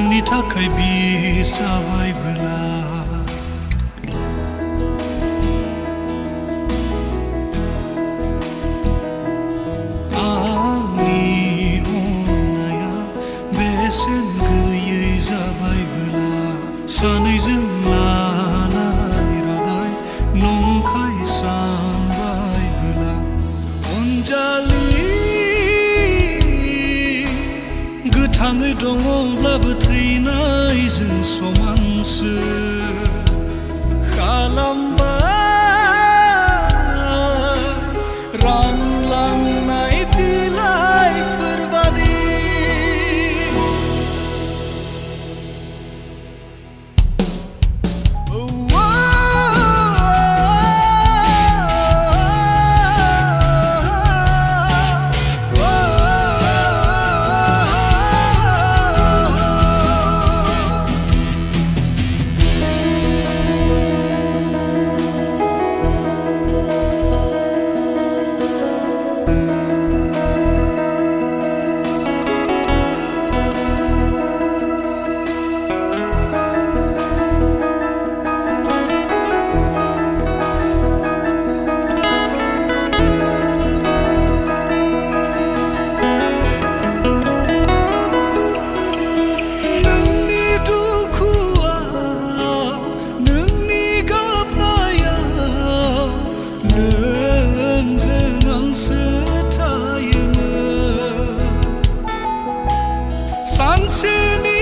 नोंनि थाखाय बि जाबायबोला आंनि अननाया बेसेन गैयै जाबायबोला सानैजों लानाय रादाय नंखाय सानबायबोला अनजालि गोथाङै दङब्लाबो थैनायजों समानसो खालामबाय रानलांनाय बिलाइफोर बादि सानसेनि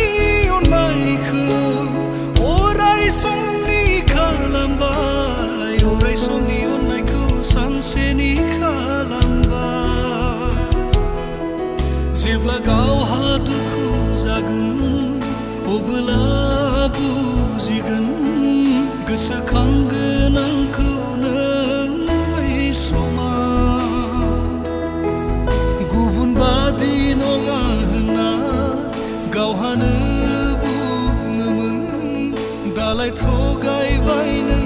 अननायखौ अराय समनि खालामबाय अराय समनि अननायखौ सानसेनि खालामबाय जेब्ला गावहा दुखु जागोन अब्ला बुजिगोन गोसोखांगोन आंखौ नों बै समाव गुबुन बादि नङा गावहानो बुङोमोन दालाय थगायबाय नों